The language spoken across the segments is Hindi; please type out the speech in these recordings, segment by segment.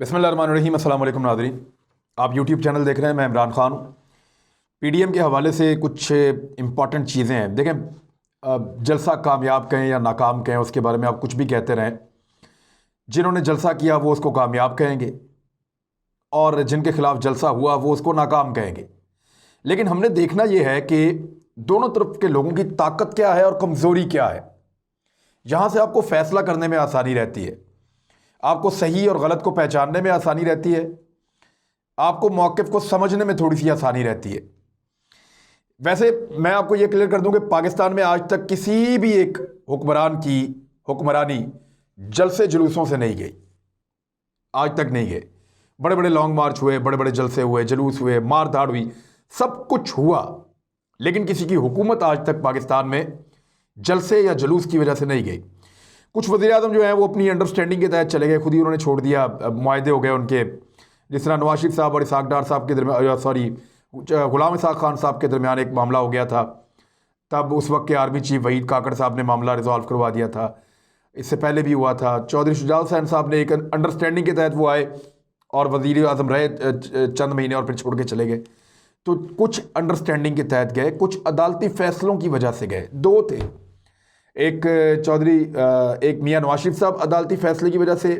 बिस्मिल्लाहिर्रहमानिर्रहीम। अस्सलाम वालेकुम नाज़रीन, आप यूट्यूब चैनल देख रहे हैं। मैं इमरान ख़ान हूँ। पीडीएम के हवाले से कुछ इम्पॉर्टेंट चीज़ें हैं। देखें, जलसा कामयाब कहें या नाकाम कहें, उसके बारे में आप कुछ भी कहते रहें। जिन्होंने जलसा किया वो उसको कामयाब कहेंगे और जिनके खिलाफ जलसा हुआ वो उसको नाकाम कहेंगे। लेकिन हमने देखना यह है कि दोनों तरफ के लोगों की ताकत क्या है और कमज़ोरी क्या है। यहाँ से आपको फ़ैसला करने में आसानी रहती है, आपको सही और गलत को पहचानने में आसानी रहती है, आपको मौक़िफ़ को समझने में थोड़ी सी आसानी रहती है। वैसे मैं आपको यह क्लियर कर दूं कि पाकिस्तान में आज तक किसी भी एक हुक्मरान की हुक्मरानी जलसे जुलूसों से नहीं गई, आज तक नहीं गए। बड़े बड़े लॉन्ग मार्च हुए, बड़े बड़े जलसे हुए, जुलूस हुए, मार धाड़ हुई, सब कुछ हुआ, लेकिन किसी की हुकूमत आज तक पाकिस्तान में जलसे या जुलूस की वजह से नहीं गई। कुछ वज़ीर-ए-आज़म जो हैं वो अपनी अंडरस्टैंडिंग के तहत चले गए, खुद ही उन्होंने छोड़ दिया, मुआहदे हो गए उनके। जिस तरह नवाज शरीफ साहब और इसाक डार साहब के दरमियान, गुलाम इसाक खान साहब के दरमियान एक मामला हो गया था, तब उस वक्त के आर्मी चीफ वहीद काकड़ साहब ने मामला रिजॉल्व करवा दिया था। इससे पहले भी हुआ था। चौधरी शुजात हुसैन साहब ने एक अंडरस्टैंडिंग के तहत वो आए और वज़ीर-ए-आज़म रहे चंद महीने और फिर छोड़ के चले गए। तो कुछ अंडरस्टैंडिंग के तहत गए, कुछ अदालती फ़ैसलों की वजह से गए। दो थे, एक मियाँ नवाज शरीफ साहब अदालती फ़ैसले की वजह से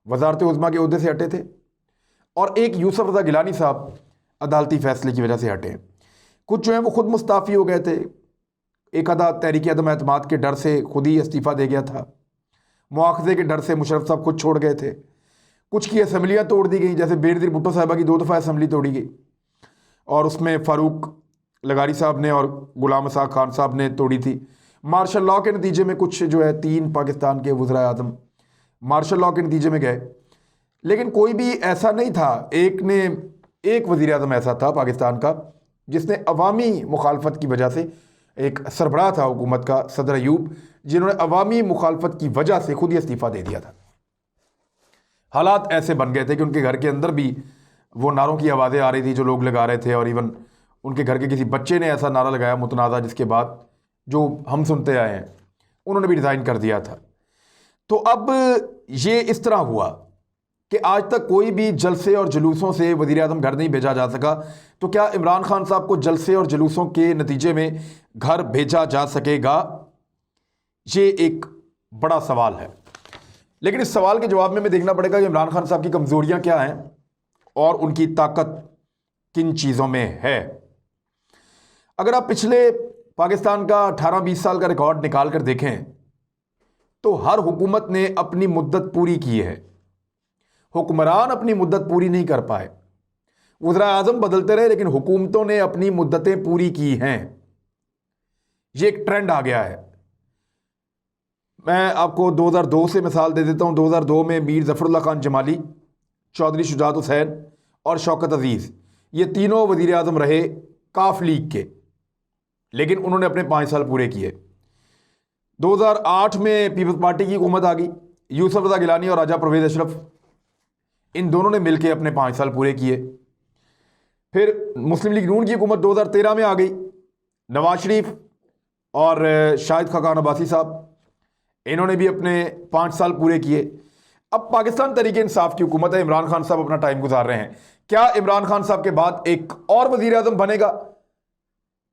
वज़ारत उज़्मा के ओहदे से हटे थे, और एक यूसुफ रज़ा गिलानी साहब अदालती फ़ैसले की वजह से हटे। कुछ जो हैं वो खुद मुस्ताफ़ी हो गए थे, एक आधा तहरीक अदम एतमाद के डर से खुद ही इस्तीफ़ा दे गया था, मुआख़ज़े के डर से मुशर्रफ साहब खुद छोड़ गए थे। कुछ की असम्बलियाँ तोड़ दी गई, जैसे बेनज़ीर भुट्टो साहिबा की 2 दफ़ा असम्बली तोड़ी गई और उसमें फ़ारूक लगारी साहब ने और गुलाम इसाक खान साहब ने तोड़ी थी। मार्शल लॉ के नतीजे में कुछ जो है 3 पाकिस्तान के वज़ीर-ए-आज़म मार्शल लॉ के नतीजे में गए, लेकिन कोई भी ऐसा नहीं था। एक वज़ीर-ए-आज़म ऐसा था पाकिस्तान का जिसने अवामी मुखालफत की वजह से, एक सरबराह था हुकूमत का सदर अयूब, जिन्होंने अवामी मुखालफत की वजह से खुद ही इस्तीफ़ा दे दिया था। हालात ऐसे बन गए थे कि उनके घर के अंदर भी वो नारों की आवाज़ें आ रही थी जो लोग लगा रहे थे, और इवन उनके घर के किसी बच्चे ने ऐसा नारा लगाया मुतनाज़ा, जिसके बाद जो हम सुनते आए हैं उन्होंने भी रिज़ाइन कर दिया था। तो अब ये इस तरह हुआ कि आज तक कोई भी जलसे और जुलूसों से वज़ीर-ए-आज़म घर नहीं भेजा जा सका। तो क्या इमरान खान साहब को जलसे और जुलूसों के नतीजे में घर भेजा जा सकेगा? ये एक बड़ा सवाल है। लेकिन इस सवाल के जवाब में हमें देखना पड़ेगा कि इमरान खान साहब की कमज़ोरियाँ क्या हैं और उनकी ताकत किन चीज़ों में है। अगर आप पिछले पाकिस्तान का 18-20 साल का रिकॉर्ड निकाल कर देखें तो हर हुकूमत ने अपनी मुद्दत पूरी की है, हुक्मरान अपनी मुद्दत पूरी नहीं कर पाए। वज़ीर-ए-आज़म बदलते रहे लेकिन हुकूमतों ने अपनी मुद्दतें पूरी की हैं। ये एक ट्रेंड आ गया है। मैं आपको 2002 से मिसाल दे देता हूँ। 2002 में मीर ज़फ़रुल्लाह खान जमाली, चौधरी शुजात हुसैन और शौकत अज़ीज़, ये तीनों वज़ीर-ए-आज़म रहे काफ लीग के, लेकिन उन्होंने अपने 5 साल पूरे किए। 2008 में पीपल्स पार्टी की हुकूमत आ गई, यूसुफ रज़ा गिलानी और राजा परवेज़ अशरफ, इन दोनों ने मिलकर अपने 5 साल पूरे किए। फिर मुस्लिम लीग नून की हुकूमत 2013 में आ गई, नवाज शरीफ और शाहिद खाकान अब्बासी साहब, इन्होंने भी अपने 5 साल पूरे किए। अब पाकिस्तान तहरीक इंसाफ की हुकूमत है, इमरान खान साहब अपना टाइम गुजार रहे हैं। क्या इमरान खान साहब के बाद एक और वज़ीर-ए-आज़म बनेगा?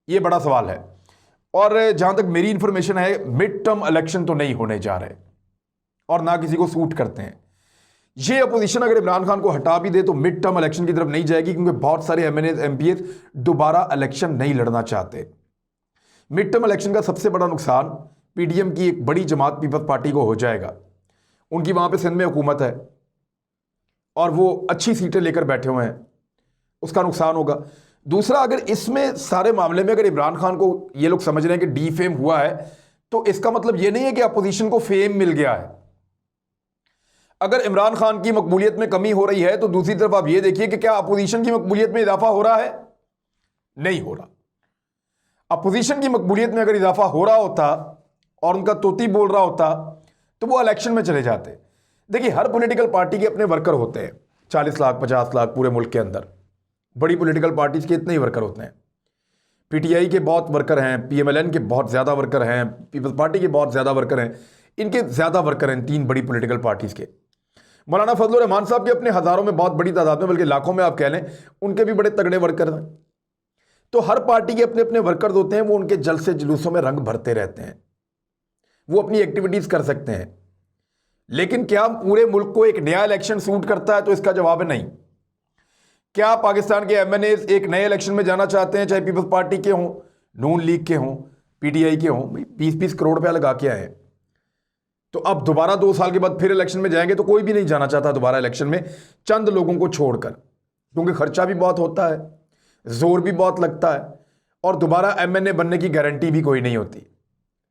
ये बड़ा सवाल है। और जहां तक मेरी इंफॉर्मेशन है, मिड टर्म इलेक्शन तो नहीं होने जा रहे और ना किसी को सूट करते हैं। ये अपोजिशन अगर इमरान खान को हटा भी दे तो मिड टर्म इलेक्शन की तरफ नहीं जाएगी, क्योंकि बहुत सारे एमपीएस दोबारा इलेक्शन नहीं लड़ना चाहते। मिड टर्म इलेक्शन का सबसे बड़ा नुकसान पीडीएम की एक बड़ी जमात पीपल्स पार्टी को हो जाएगा। उनकी वहां पे सिंध में हुकूमत है और वो अच्छी सीटें लेकर बैठे हुए हैं, उसका नुकसान होगा। दूसरा, अगर इसमें सारे मामले में अगर इमरान खान को ये लोग समझ रहे हैं कि डी फेम हुआ है, तो इसका मतलब ये नहीं है कि अपोजिशन को फेम मिल गया है। अगर इमरान खान की मकबूलियत में कमी हो रही है तो दूसरी तरफ आप ये देखिए कि क्या अपोजिशन की मकबूलियत में इजाफा हो रहा है? नहीं हो रहा। अपोजिशन की मकबूलियत में अगर इजाफा हो रहा होता और उनका तोती बोल रहा होता तो वो इलेक्शन में चले जाते। देखिए, हर पॉलिटिकल पार्टी के अपने वर्कर होते हैं, 40 लाख 50 लाख पूरे मुल्क के अंदर। बड़ी पॉलिटिकल पार्टीज के इतने ही वर्कर होते हैं। पीटीआई के बहुत वर्कर हैं, पीएमएलएन के बहुत ज़्यादा वर्कर हैं, पीपल्स पार्टी के बहुत ज़्यादा वर्कर हैं, इनके ज़्यादा वर्कर हैं 3 बड़ी पॉलिटिकल पार्टीज़ के। मौलाना फजलुर रहमान साहब के अपने हज़ारों में, बहुत बड़ी तादाद में, बल्कि लाखों में आप कह लें, उनके भी बड़े तगड़े वर्कर हैं। तो हर पार्टी के अपने अपने वर्कर्स होते हैं, वो उनके जलसे जुलूसों में रंग भरते रहते हैं, वो अपनी एक्टिविटीज़ कर सकते हैं। लेकिन क्या पूरे मुल्क को एक नया इलेक्शन सूट करता है? तो इसका जवाब है नहीं। क्या पाकिस्तान के एमएनए एक नए इलेक्शन में जाना चाहते हैं, चाहे पीपल्स पार्टी के हों, नून लीग के हों, पीटीआई के हों? 20-20 करोड़ रुपया लगा के आए हैं, तो अब दोबारा 2 साल के बाद फिर इलेक्शन में जाएंगे तो कोई भी नहीं जाना चाहता दोबारा इलेक्शन में, चंद लोगों को छोड़कर, क्योंकि खर्चा भी बहुत होता है, जोर भी बहुत लगता है, और दोबारा एमएनए बनने की गारंटी भी कोई नहीं होती,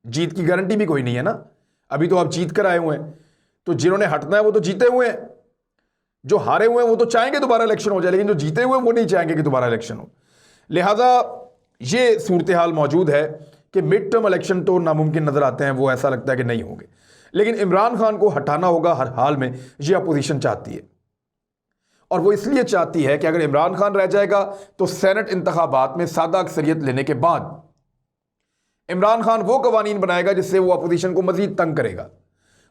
जीत की गारंटी भी कोई नहीं है ना। अभी तो आप जीत कर आए हुए हैं, तो जिन्होंने हटना है वो तो जीते हुए हैं, जो हारे हुए हैं वो तो चाहेंगे दोबारा इलेक्शन हो जाए, लेकिन जो जीते हुए हैं वो नहीं चाहेंगे कि दोबारा इलेक्शन हो। लिहाजा ये सूरत हाल मौजूद है कि मिड टर्म इलेक्शन तो नामुमकिन नजर आते हैं, वो ऐसा लगता है कि नहीं होंगे। लेकिन इमरान खान को हटाना होगा हर हाल में, ये अपोजिशन चाहती है, और वो इसलिए चाहती है कि अगर इमरान खान रह जाएगा तो सेनेट इंतखाबात में सादा अक्सरियत लेने के बाद इमरान खान वो कवानीन बनाएगा जिससे वो अपोजिशन को मजीद तंग करेगा,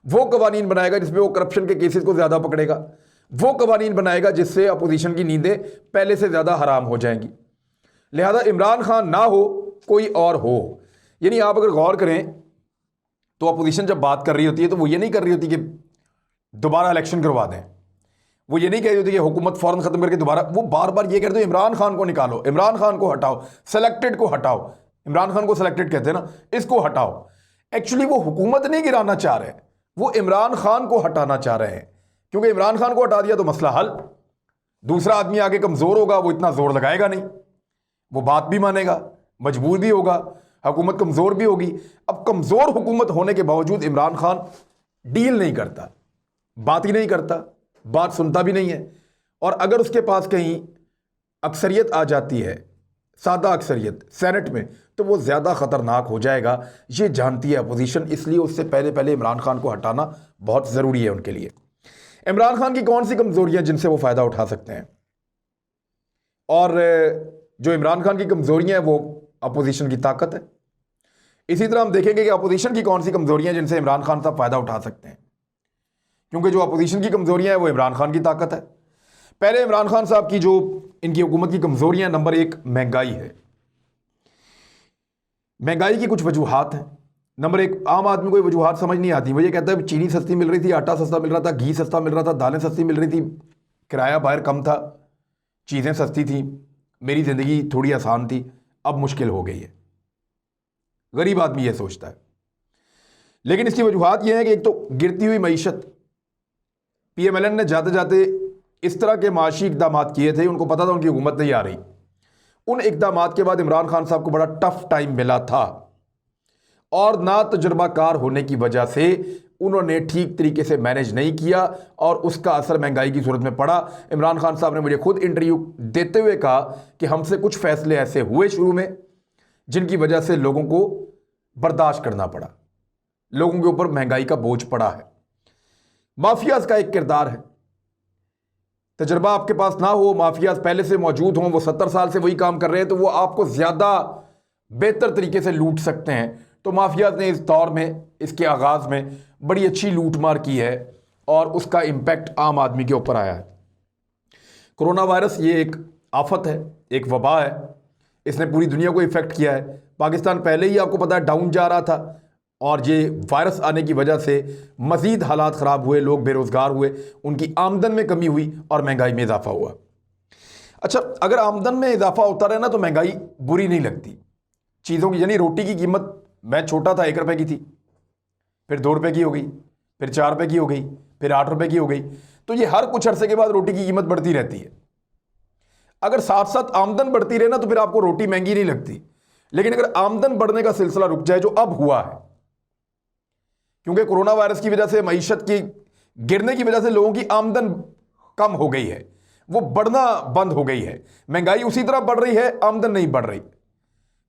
वो कवानीन बनाएगा जिसमें वो करप्शन के केसेस को ज्यादा पकड़ेगा, वो कवानीन बनाएगा जिससे अपोजिशन की नींदें पहले से ज्यादा हराम हो जाएंगी। लिहाजा इमरान खान ना हो, कोई और हो। यानी आप अगर गौर करें तो अपोजिशन जब बात कर रही होती है तो वो ये नहीं कर रही होती कि दोबारा इलेक्शन करवा दें, वो ये नहीं कह रही होती कि हुकूमत फौरन खत्म करके दोबारा, वो बार बार ये कहते हो इमरान खान को निकालो, इमरान खान को हटाओ, सेलेक्टेड को हटाओ। इमरान खान को सेलेक्टेड कहते हैं ना, इसको हटाओ। एक्चुअली वो हुकूमत नहीं गिराना चाह रहे, वो इमरान खान को हटाना चाह रहे हैं, क्योंकि इमरान खान को हटा दिया तो मसला हल। दूसरा आदमी आगे कमजोर होगा, वो इतना जोर लगाएगा नहीं, वो बात भी मानेगा, मजबूर भी होगा, हुकूमत कमजोर भी होगी। अब कमजोर हुकूमत होने के बावजूद इमरान खान डील नहीं करता, बात ही नहीं करता, बात सुनता भी नहीं है। और अगर उसके पास कहीं अक्सरियत आ जाती है, सादा अक्सरियत सेनेट में, तो वो ज़्यादा ख़तरनाक हो जाएगा, ये जानती है अपोजिशन। इसलिए उससे पहले पहले इमरान खान को हटाना बहुत ज़रूरी है उनके लिए। इमरान खान की कौन सी कमज़ोरियाँ जिनसे वो फ़ायदा उठा सकते हैं? और जो इमरान खान की कमज़ोरियाँ हैं वो अपोजिशन की ताकत है। इसी तरह हम देखेंगे कि अपोजिशन की कौन सी कमज़ोरियाँ जिनसे इमरान खान साहब फ़ायदा उठा सकते हैं, क्योंकि जो अपोजिशन की कमज़ोरियाँ हैं वो इमरान खान की ताकत है। पहले इमरान खान साहब की जो इनकी हुकूमत की कमज़ोरियाँ, नंबर 1 महंगाई है। महंगाई की कुछ वजूहात हैं। नंबर 1, आम आदमी को ये वजूहात समझ नहीं आती। वो ये कहता है चीनी सस्ती मिल रही थी, आटा सस्ता मिल रहा था, घी सस्ता मिल रहा था, दालें सस्ती मिल रही थी, किराया बाहर कम था, चीज़ें सस्ती थी, मेरी ज़िंदगी थोड़ी आसान थी, अब मुश्किल हो गई है। गरीब आदमी ये सोचता है। लेकिन इसकी वजूहात ये है कि एक तो गिरती हुई मईशत, पीएमएलएन ने जाते जाते इस तरह के माशी इकदाम किए थे, उनको पता था उनकी हुकूमत नहीं आ रही। उन इकदाम के बाद इमरान खान साहब को बड़ा टफ टाइम मिला था, और ना तजुर्बाकार होने की वजह से उन्होंने ठीक तरीके से मैनेज नहीं किया, और उसका असर महंगाई की सूरत में पड़ा। इमरान खान साहब ने मुझे खुद इंटरव्यू देते हुए कहा कि हमसे कुछ फैसले ऐसे हुए शुरू में जिनकी वजह से लोगों को बर्दाश्त करना पड़ा, लोगों के ऊपर महंगाई का बोझ पड़ा है। माफियाज का एक किरदार है, तजर्बा आपके पास ना हो, माफियाज पहले से मौजूद हों, वो 70 साल से वही काम कर रहे हैं, तो वो आपको ज़्यादा बेहतर तरीके से लूट सकते हैं। तो माफियाज ने इस दौर में, इसके आगाज़ में बड़ी अच्छी लूट मार की है, और उसका इम्पैक्ट आम आदमी के ऊपर आया है। कोरोना वायरस ये एक आफत है, एक वबा है, इसने पूरी दुनिया को इफेक्ट किया है। पाकिस्तान पहले ही आपको पता है डाउन जा रहा था, और ये वायरस आने की वजह से मज़ीद हालात ख़राब हुए, लोग बेरोज़गार हुए, उनकी आमदन में कमी हुई और महंगाई में इजाफा हुआ। अच्छा, अगर आमदन में इजाफा होता रहे ना तो महंगाई बुरी नहीं लगती चीज़ों की। यानी रोटी की कीमत, मैं छोटा था 1 रुपए की थी, फिर 2 रुपए की हो गई, फिर 4 रुपए की हो गई, फिर 8 रुपए की हो गई। तो ये हर कुछ अरसे के बाद रोटी की कीमत बढ़ती रहती है। अगर साथ साथ आमदन बढ़ती रहे ना तो फिर आपको रोटी महंगी नहीं लगती। लेकिन अगर आमदन बढ़ने का सिलसिला रुक जाए, जो अब हुआ है, क्योंकि कोरोना वायरस की वजह से, मईशत की गिरने की वजह से लोगों की आमदन कम हो गई है, वो बढ़ना बंद हो गई है, महंगाई उसी तरह बढ़ रही है, आमदन नहीं बढ़ रही।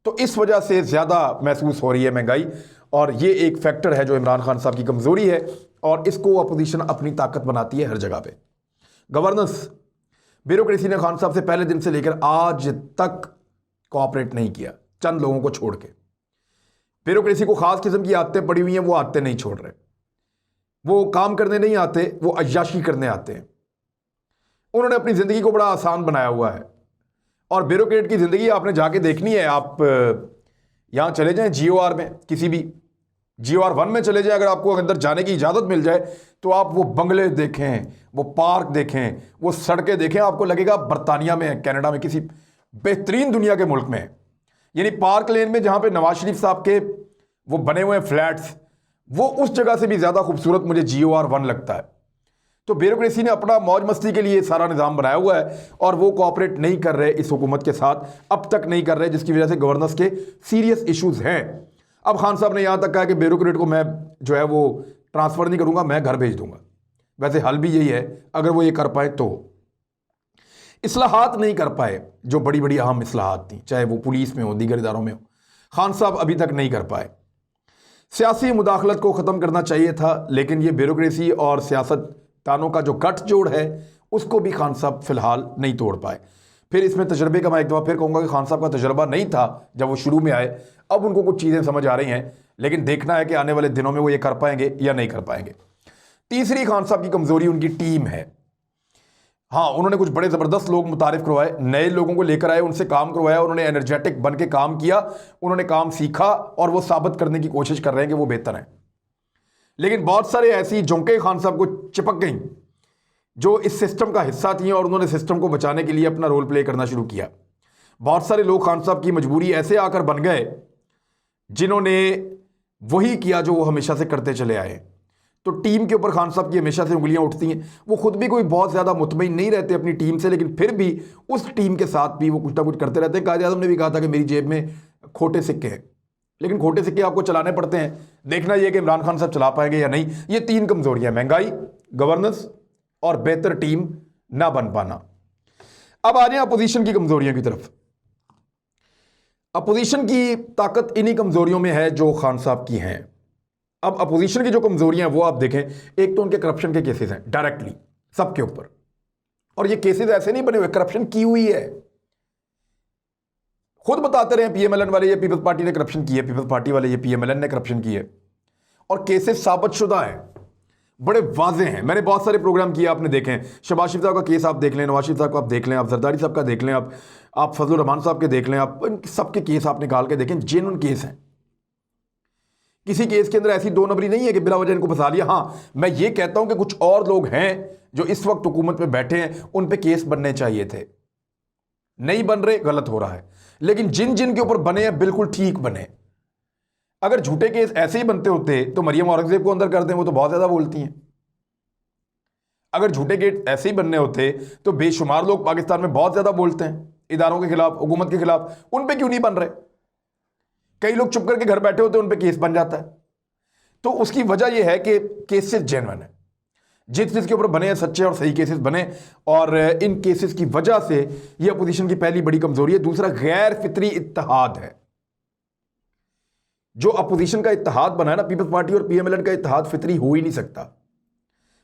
तो इस वजह से ज़्यादा महसूस हो रही है महंगाई, और ये एक फैक्टर है जो इमरान खान साहब की कमज़ोरी है, और इसको अपोजिशन अपनी ताकत बनाती है हर जगह पे। गवर्नेंस, ब्यूरोक्रेसी ने खान साहब से पहले दिन से लेकर आज तक कोऑपरेट नहीं किया, चंद लोगों को छोड़ के। ब्यूरोक्रेसी को खास किस्म की आदतें पड़ी हुई हैं, वो आदतें नहीं छोड़ रहे। वो काम करने नहीं आते, वो अय्याशी करने आते हैं। उन्होंने अपनी ज़िंदगी को बड़ा आसान बनाया हुआ है। और ब्यूरोक्रेट की ज़िंदगी आपने जाके देखनी है। आप यहाँ चले जाएं GOR में, किसी भी GOR 1 में चले जाएं, अगर आपको अंदर जाने की इजाज़त मिल जाए तो आप वो बंगले देखें, वो पार्क देखें, वो सड़कें देखें, आपको लगेगा बरतानिया में है, कनाडा में, किसी बेहतरीन दुनिया के मुल्क में है। यानी पार्क लेन में जहाँ पे नवाज शरीफ साहब के वो बने हुए फ्लैट्स, वो उस जगह से भी ज़्यादा खूबसूरत मुझे GOR 1 लगता है। तो ब्यूरोक्रेसी ने अपना मौज मस्ती के लिए सारा निज़ाम बनाया हुआ है और वो कोऑपरेट नहीं कर रहे इस हुकूमत के साथ, अब तक नहीं कर रहे, जिसकी वजह से गवर्नेंस के सीरियस इश्यूज हैं। अब खान साहब ने यहाँ तक कहा कि ब्यूरोक्रेट को मैं जो है वो ट्रांसफ़र नहीं करूँगा, मैं घर भेज दूंगा। वैसे हल भी यही है, अगर वो ये कर पाए तो। इस्लाहात नहीं कर पाए, जो बड़ी बड़ी अहम इस्लाहात थी, चाहे वो पुलिस में हो, दीगर इदारों में हो, खान साहब अभी तक नहीं कर पाए। सियासी मुदाखलत को ख़त्म करना चाहिए था, लेकिन ये ब्यूरोक्रेसी और सियासतदानों का जो गठजोड़ है उसको भी खान साहब फिलहाल नहीं तोड़ पाए। फिर इसमें तजर्बे का मैं एक दफ़ा फिर कहूँगा कि खान साहब का तजर्बा नहीं था जब वो शुरू में आए, अब उनको कुछ चीज़ें समझ आ रही हैं, लेकिन देखना है कि आने वाले दिनों में वो ये कर पाएंगे या नहीं कर पाएंगे। तीसरी खान साहब की कमज़ोरी उनकी टीम है। हाँ, उन्होंने कुछ बड़े ज़बरदस्त लोग मुतारिफ करवाए, नए लोगों को लेकर आए, उनसे काम करवाया, उन्होंने एनर्जेटिक बन के काम किया, उन्होंने काम सीखा और वो साबित करने की कोशिश कर रहे हैं कि वो बेहतर हैं। लेकिन बहुत सारे ऐसी झोंके खान साहब को चिपक गई जो इस सिस्टम का हिस्सा थी और उन्होंने सिस्टम को बचाने के लिए अपना रोल प्ले करना शुरू किया। बहुत सारे लोग खान साहब की मजबूरी ऐसे आकर बन गए जिन्होंने वही किया जो वो हमेशा से करते चले आए। तो टीम के ऊपर खान साहब की हमेशा से उंगलियां उठती हैं। वो खुद भी कोई बहुत ज़्यादा मुतमईन नहीं रहते अपनी टीम से, लेकिन फिर भी उस टीम के साथ भी वो कुछ ना कुछ करते रहते हैं। कायद आज़म ने भी कहा था कि मेरी जेब में खोटे सिक्के हैं, लेकिन खोटे सिक्के आपको चलाने पड़ते हैं। देखना यह कि इमरान खान साहब चला पाएंगे या नहीं। ये तीन कमजोरियां, महंगाई, गवर्नेंस और बेहतर टीम ना बन पाना। अब आ जाए अपोजिशन की कमजोरियों की तरफ। अपोजिशन की ताकत इन्हीं कमजोरियों में है जो खान साहब की हैं। अब अपोजिशन की जो कमजोरियां हैं वो आप देखें, एक तो उनके करप्शन के केसेस हैं डायरेक्टली सबके ऊपर, और ये केसेस ऐसे नहीं बने हुए, करप्शन की हुई है। खुद बताते रहे PMLN वाले ये पीपल्स पार्टी ने करप्शन की है, पीपल्स पार्टी वाले ये PMLN ने करप्शन की है, और केसेस साबित शुदा हैं, बड़े वाजे हैं। मैंने बहुत सारे प्रोग्राम किए, आपने देखे हैं। शहबाज शरीफ साहब का केस आप देख लें, नवाज शरीफ साहब का आप देख लें, आप जरदारी साहब का देख लें, आप फजलुर रहमान साहब के देख लें, आप सबके केस आप निकाल के देखें, जेन्युइन केस हैं। किसी केस के अंदर ऐसी दो नंबरी नहीं है कि बिला वजह इनको फंसा लिया। हाँ, मैं ये कहता हूं कि कुछ और लोग हैं जो इस वक्त हुकूमत में बैठे हैं, उन पे केस बनने चाहिए थे, नहीं बन रहे, गलत हो रहा है। लेकिन जिन जिन के ऊपर बने हैं बिल्कुल ठीक बने। अगर झूठे केस ऐसे ही बनते होते तो मरियम औरंगजेब को अंदर कर दें, वो तो बहुत ज्यादा बोलती हैं। अगर झूठे केस ऐसे ही बनने होते तो बेशुमार लोग पाकिस्तान में बहुत ज्यादा बोलते हैं इदारों के खिलाफ, हुकूमत के खिलाफ, उन पे क्यों नहीं बन रहे? कई लोग चुप करके घर बैठे होते हैं, उन पे केस बन जाता है। तो उसकी वजह यह है कि केसेस जेन्युइन है, जिसके ऊपर बने हैं सच्चे और सही केसेस बने, और इन केसेस की वजह से यह अपोजिशन की पहली बड़ी कमजोरी है। दूसरा, गैर फितरी इत्तेहाद है। जो अपोजिशन का इत्तेहाद बना है ना, पीपल्स पार्टी और PMLN का इत्तेहाद फितरी हो ही नहीं सकता।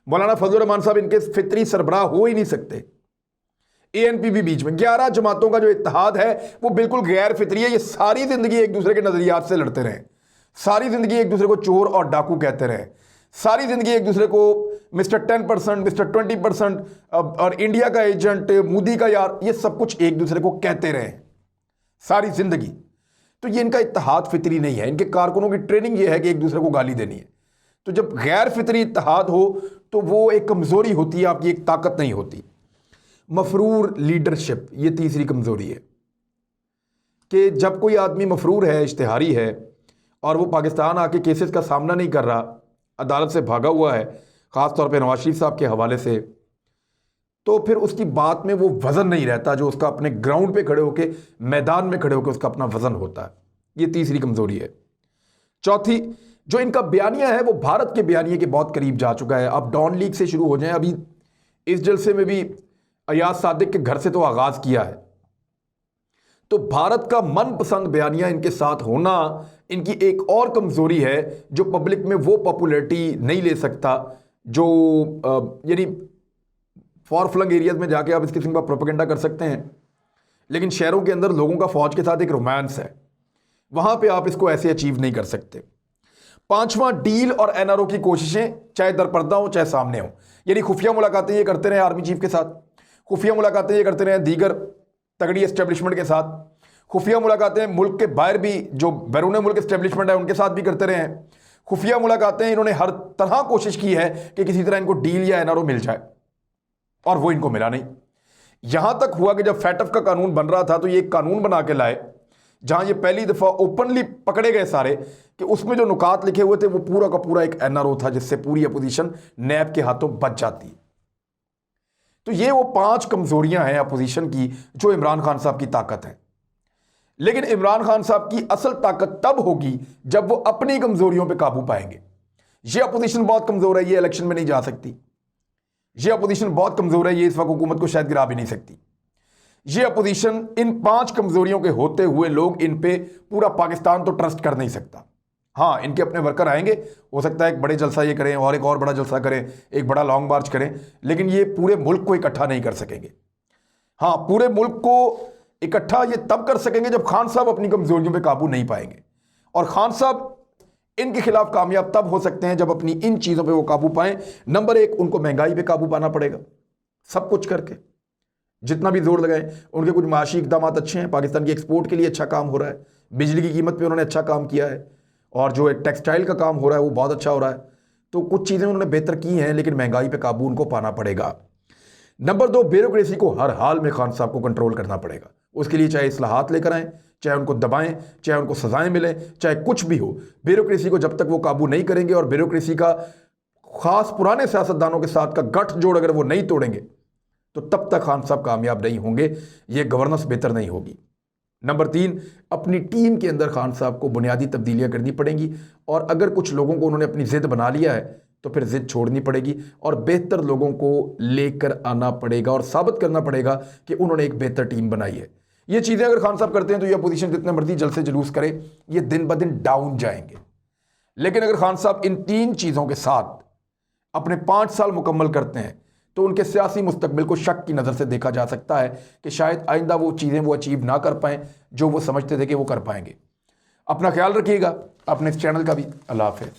मौलाना फजलुर रहमान साहब इनके फितरी सरबराह हो ही नहीं सकते। ANP भी बीच में 11 जमातों का जो इत्तेहाद है वो बिल्कुल गैर फितरी है। ये सारी जिंदगी एक दूसरे के नजरियात से लड़ते रहे, सारी जिंदगी एक दूसरे को चोर और डाकू कहते रहे, सारी जिंदगी एक दूसरे को मिस्टर 10%, मिस्टर 20% और इंडिया का एजेंट, मोदी का यार, ये सब कुछ एक दूसरे को कहते रहे सारी जिंदगी। तो ये इनका इत्तेहाद फितरी नहीं है। इनके कारकुनों की ट्रेनिंग ये है कि एक दूसरे को गाली देनी है। तो जब गैर फितरी इत्तेहाद हो तो वो एक कमजोरी होती है, आपकी एक ताकत नहीं होती। मफरूर लीडरशिप, ये तीसरी कमजोरी है कि जब कोई आदमी मफरूर है, इश्तिहारी है, और वो पाकिस्तान आके केसेस का सामना नहीं कर रहा, अदालत से भागा हुआ है, ख़ासतौर पे नवाज शरीफ साहब के हवाले से, तो फिर उसकी बात में वो वज़न नहीं रहता जो उसका अपने ग्राउंड पे खड़े होकर, मैदान में खड़े होकर उसका अपना वज़न होता है। ये तीसरी कमजोरी है। चौथी, जो इनका बयानिया है वो भारत के बयानिए के बहुत करीब जा चुका है। अब डॉन लीग से शुरू हो जाए, अभी इस जलसे में भी अयाज सादिक के घर से तो आगाज किया है। तो भारत का मनपसंद बयानिया इनके साथ होना इनकी एक और कमजोरी है, जो पब्लिक में वो पॉपुलैरिटी नहीं ले सकता जो यानी फॉर फ्लंग एरियाज में जाके आप इस किस्म का प्रोपेगेंडा कर सकते हैं, लेकिन शहरों के अंदर लोगों का फौज के साथ एक रोमांस है, वहां पे आप इसको ऐसे अचीव नहीं कर सकते। पांचवा, डील और एनआरओ की कोशिशें चाहे दरपर्दा हो चाहे सामने हो, यानी खुफिया मुलाकातें ये करते रहे आर्मी चीफ के साथ, खुफिया मुलाकातें ये करते रहे दीगर तगड़ी एस्टेब्लिशमेंट के साथ, खुफिया मुलाकातें मुल्क के बाहर भी जो बैरून मुल्क एस्टेब्लिशमेंट है उनके साथ भी करते रहे हैं। खुफिया मुलाकातें इन्होंने हर तरह कोशिश की है कि किसी तरह इनको डील या एनआरओ मिल जाए, और वो इनको मिला नहीं। यहां तक हुआ कि जब फैटफ का कानून बन रहा था तो ये एक कानून बना के लाए जहां ये पहली दफा ओपनली पकड़े गए सारे, कि उसमें जो नुकात लिखे हुए थे वो पूरा का पूरा एक एनआरओ था जिससे पूरी अपोजिशन नैब के हाथों बच जाती। तो ये वो 5 कमजोरियां हैं अपोजिशन की जो इमरान खान साहब की ताकत है। लेकिन इमरान खान साहब की असल ताकत तब होगी जब वो अपनी कमजोरियों पे काबू पाएंगे। ये अपोजिशन बहुत कमजोर है, ये इलेक्शन में नहीं जा सकती। ये अपोजिशन बहुत कमजोर है, ये इस वक्त हुकूमत को शायद गिरा भी नहीं सकती। ये अपोजिशन, इन 5 कमजोरियों के होते हुए लोग इन पे पूरा पाकिस्तान तो ट्रस्ट कर नहीं सकता। हाँ, इनके अपने वर्कर आएंगे, हो सकता है एक बड़े जलसा ये करें और एक और बड़ा जलसा करें, एक बड़ा लॉन्ग मार्च करें, लेकिन ये पूरे मुल्क को इकट्ठा नहीं कर सकेंगे। हाँ, पूरे मुल्क को इकट्ठा ये तब कर सकेंगे जब खान साहब अपनी कमजोरियों पे काबू नहीं पाएंगे, और खान साहब इनके खिलाफ कामयाब तब हो सकते हैं जब अपनी इन चीजों पे वो काबू पाएं। नंबर 1, उनको महंगाई पे काबू पाना पड़ेगा, सब कुछ करके जितना भी जोर लगाएं। उनके कुछ माशी इकदाम अच्छे हैं, पाकिस्तान की एक्सपोर्ट के लिए अच्छा काम हो रहा है, बिजली की कीमत पे उन्होंने अच्छा काम किया है, और जो टेक्सटाइल का काम हो रहा है वो बहुत अच्छा हो रहा है। तो कुछ चीज़ें उन्होंने बेहतर की हैं, लेकिन महंगाई पे काबू उनको पाना पड़ेगा। नंबर 2, ब्यूरोक्रेसी को हर हाल में खान साहब को कंट्रोल करना पड़ेगा। उसके लिए चाहे इस्लाहात लेकर आएँ, चाहे उनको दबाएं, चाहे उनको सजाएं मिलें, चाहे कुछ भी हो, ब्यूरोक्रेसी को जब तक वो काबू नहीं करेंगे और ब्यूरोक्रेसी का खास पुराने सियासतदानों के साथ का गठजोड़ अगर वो नहीं तोड़ेंगे तो तब तक खान साहब कामयाब नहीं होंगे, ये गवर्नेंस बेहतर नहीं होगी। नंबर 3, अपनी टीम के अंदर खान साहब को बुनियादी तब्दीलियां करनी पड़ेंगी, और अगर कुछ लोगों को उन्होंने अपनी जिद बना लिया है तो फिर जिद छोड़नी पड़ेगी और बेहतर लोगों को लेकर आना पड़ेगा और साबित करना पड़ेगा कि उन्होंने एक बेहतर टीम बनाई है। ये चीज़ें अगर खान साहब करते हैं तो ये अपोजिशन जितने मर्जी जलसे जुलूस करे, ये दिन ब दिन डाउन जाएंगे। लेकिन अगर खान साहब इन 3 चीज़ों के साथ अपने 5 साल मुकम्मल करते हैं तो उनके सियासी मुस्तकबिल को शक की नज़र से देखा जा सकता है कि शायद आइंदा वो चीज़ें वो अचीव ना कर पाएँ जो वो समझते थे कि वो कर पाएंगे। अपना ख्याल रखिएगा, अपने इस चैनल का भी। अल्लाह हाफ़िज़।